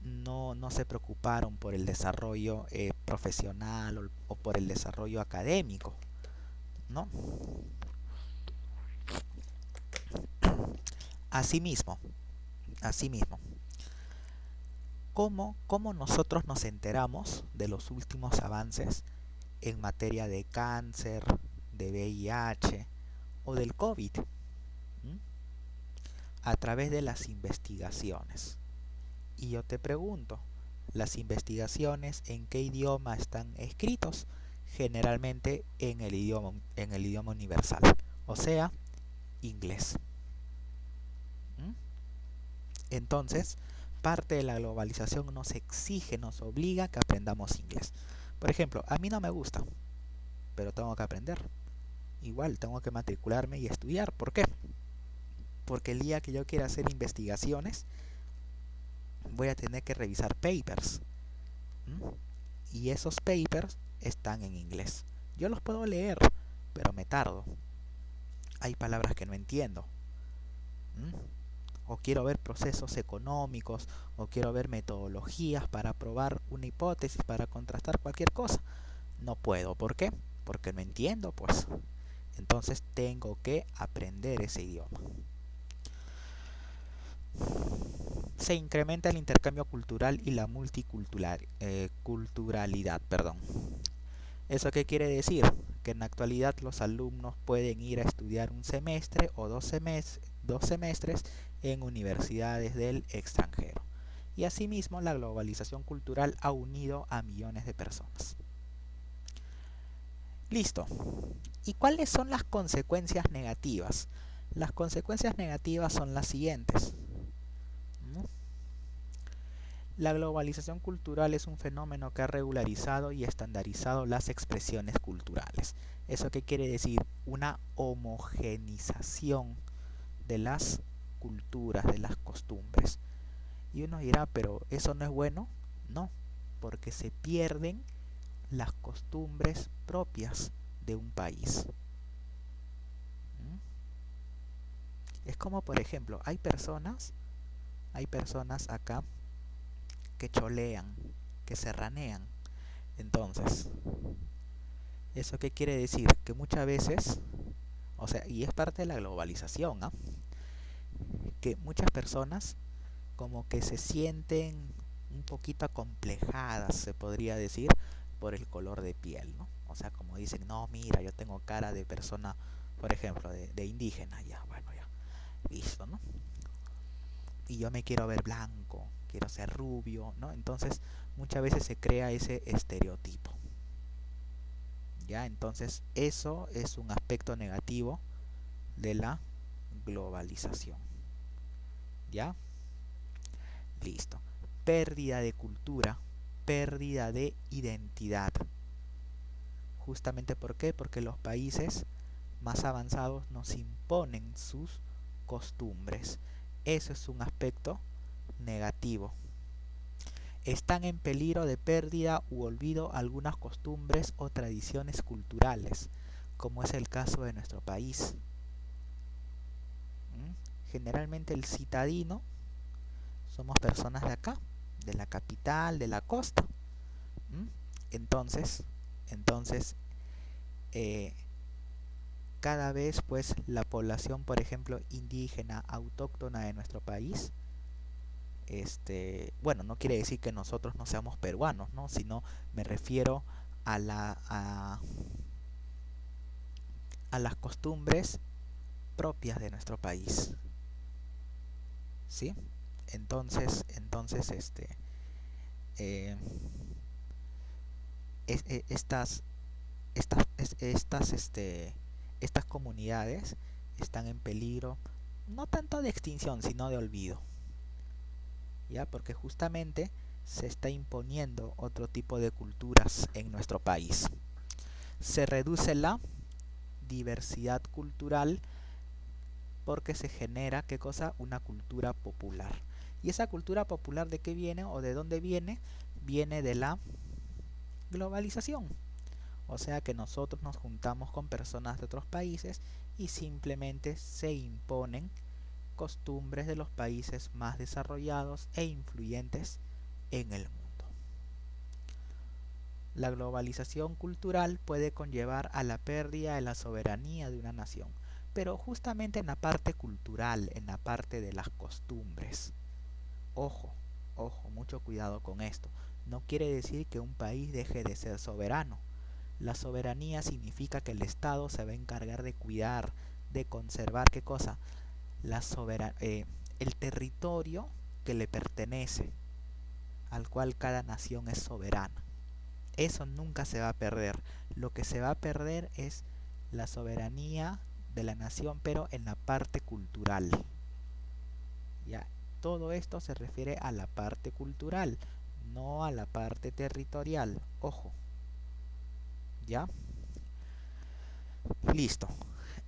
no se preocuparon por el desarrollo profesional o por el desarrollo académico, ¿no? Asimismo, ¿cómo nosotros nos enteramos de los últimos avances en materia de cáncer, de VIH o del COVID? ¿Mm? A través de las investigaciones. Y yo te pregunto, ¿las investigaciones en qué idioma están escritos? Generalmente en el idioma universal, o sea, inglés. Entonces, parte de la globalización nos exige, nos obliga a que aprendamos inglés. Por ejemplo, a mí no me gusta, pero tengo que aprender. Igual tengo que matricularme y estudiar. ¿Por qué? Porque el día que yo quiera hacer investigaciones, voy a tener que revisar papers. Y esos papers están en inglés. Yo los puedo leer, pero me tardo. Hay palabras que no entiendo. O quiero ver procesos económicos, o quiero ver metodologías para probar una hipótesis, para contrastar cualquier cosa. No puedo. ¿Por qué? Porque no entiendo, pues. Entonces tengo que aprender ese idioma. Se incrementa el intercambio cultural y la multiculturalidad. ¿Eso qué quiere decir? Que en la actualidad los alumnos pueden ir a estudiar un semestre o dos semestres en universidades del extranjero. Y asimismo la globalización cultural ha unido a millones de personas. Listo. ¿Y cuáles son las consecuencias negativas? Las consecuencias negativas son las siguientes. La globalización cultural es un fenómeno que ha regularizado y estandarizado las expresiones culturales. ¿Eso qué quiere decir? Una homogenización de las culturas, de las costumbres. Y uno dirá, pero ¿eso no es bueno? No, porque se pierden las costumbres propias de un país. Es como, por ejemplo, hay personas acá que cholean, que serranean. Entonces, ¿eso qué quiere decir? Que muchas veces, o sea, y es parte de la globalización, ¿no? Que muchas personas como que se sienten un poquito acomplejadas, se podría decir, por el color de piel, ¿no? O sea, como dicen, no, mira, yo tengo cara de persona, por ejemplo, de indígena, ya, bueno, ya, listo, ¿no? Y yo me quiero ver blanco, quiero ser rubio, ¿no? Entonces muchas veces se crea ese estereotipo. ¿Ya? Entonces eso es un aspecto negativo de la globalización. ¿Ya? Listo. Pérdida de cultura, pérdida de identidad. Justamente ¿por qué? Porque los países más avanzados nos imponen sus costumbres. Eso es un aspecto negativo. Están en peligro de pérdida u olvido algunas costumbres o tradiciones culturales, como es el caso de nuestro país. Generalmente el citadino somos personas de acá, de la capital, de la costa. ¿Mm? Entonces, eh, cada vez pues la población, por ejemplo, indígena, autóctona de nuestro país, bueno, no quiere decir que nosotros no seamos peruanos, ¿no? Sino me refiero a a las costumbres propias de nuestro país, ¿sí? Entonces, eh, estas, estas comunidades están en peligro, no tanto de extinción, sino de olvido, ¿ya? Porque justamente se está imponiendo otro tipo de culturas en nuestro país. Se reduce la diversidad cultural porque se genera, ¿qué cosa? Una cultura popular. ¿Y esa cultura popular de qué viene o de dónde viene? Viene de la globalización. O sea que nosotros nos juntamos con personas de otros países y simplemente se imponen costumbres de los países más desarrollados e influyentes en el mundo. La globalización cultural puede conllevar a la pérdida de la soberanía de una nación, pero justamente en la parte cultural, en la parte de las costumbres. Ojo, ojo, mucho cuidado con esto. No quiere decir que un país deje de ser soberano. La soberanía significa que el Estado se va a encargar de cuidar, de conservar, ¿qué cosa? El territorio que le pertenece, al cual cada nación es soberana. Eso nunca se va a perder. Lo que se va a perder es la soberanía de la nación, pero en la parte cultural. Ya, todo esto se refiere a la parte cultural, no a la parte territorial. Ojo. ¿Ya? Listo.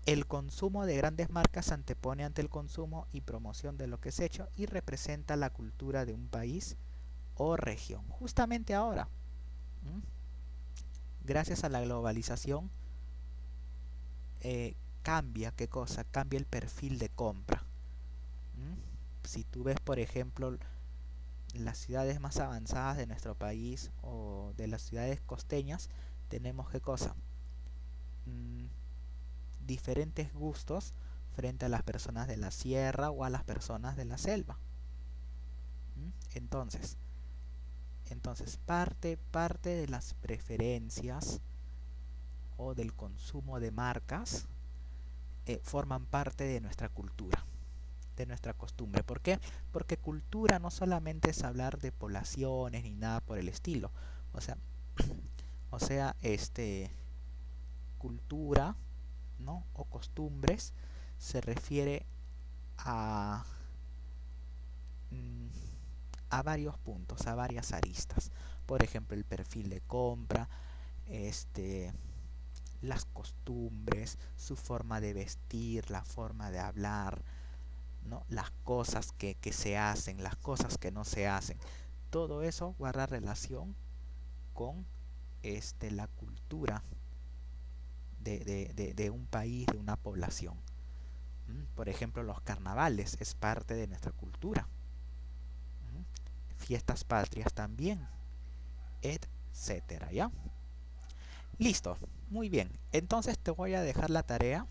El consumo de grandes marcas se antepone ante el consumo y promoción de lo que es hecho y representa la cultura de un país o región. Justamente ahora, gracias a la globalización, cambia, ¿qué cosa? Cambia el perfil de compra. Si tú ves, por ejemplo, las ciudades más avanzadas de nuestro país o de las ciudades costeñas, tenemos, ¿qué cosa? Diferentes gustos frente a las personas de la sierra o a las personas de la selva. Entonces parte de las preferencias o del consumo de marcas forman parte de nuestra cultura, de nuestra costumbre. ¿Por qué? Porque cultura no solamente es hablar de poblaciones ni nada por el estilo. O sea, cultura, ¿no? O costumbres se refiere a varios puntos, a varias aristas. Por ejemplo, el perfil de compra, las costumbres, su forma de vestir, la forma de hablar, ¿no? Las cosas que se hacen, las cosas que no se hacen. Todo eso guarda relación con la cultura de un país, de una población. Por ejemplo, los carnavales es parte de nuestra cultura. Fiestas patrias también, etcétera, ¿ya? Listo, muy bien. Entonces te voy a dejar la tarea,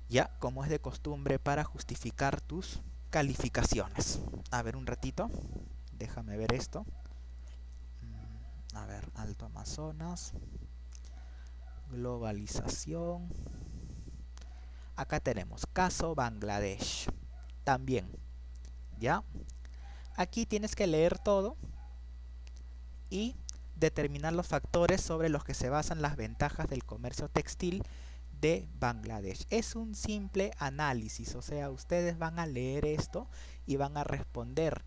ya como es de costumbre, para justificar tus calificaciones. A ver, un ratito, déjame ver esto. A ver, Alto Amazonas, globalización. Acá tenemos caso Bangladesh. También, ¿ya? Aquí tienes que leer todo y determinar los factores sobre los que se basan las ventajas del comercio textil de Bangladesh. Es un simple análisis, o sea, ustedes van a leer esto y van a responder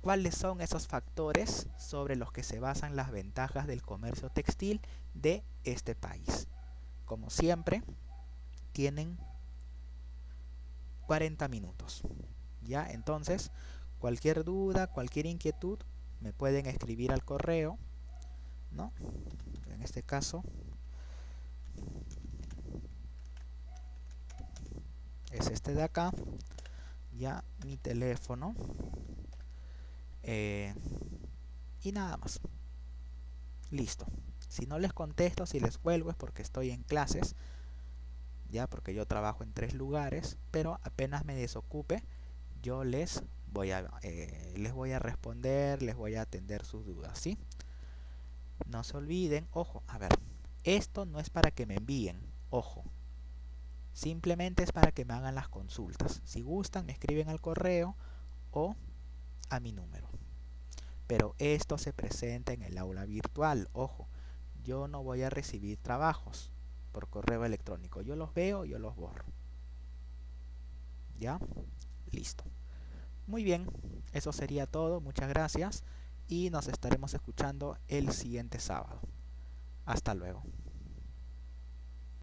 cuáles son esos factores sobre los que se basan las ventajas del comercio textil de este país. Como siempre, tienen 40 minutos. ¿Ya? Entonces, cualquier duda, cualquier inquietud, me pueden escribir al correo, ¿no? En este caso es este de acá, ya mi teléfono y nada más. Listo. Si no les contesto, si les cuelgo es porque estoy en clases, ya, porque yo trabajo en 3 lugares, pero apenas me desocupe yo les voy a responder, les voy a atender sus dudas, ¿sí? No se olviden, ojo, a ver, esto no es para que me envíen, ojo, simplemente es para que me hagan las consultas. Si gustan, me escriben al correo o a mi número. Pero esto se presenta en el aula virtual, ojo, yo no voy a recibir trabajos por correo electrónico, yo los veo, yo los borro. ¿Ya? Listo. Muy bien, eso sería todo, muchas gracias y nos estaremos escuchando el siguiente sábado. Hasta luego.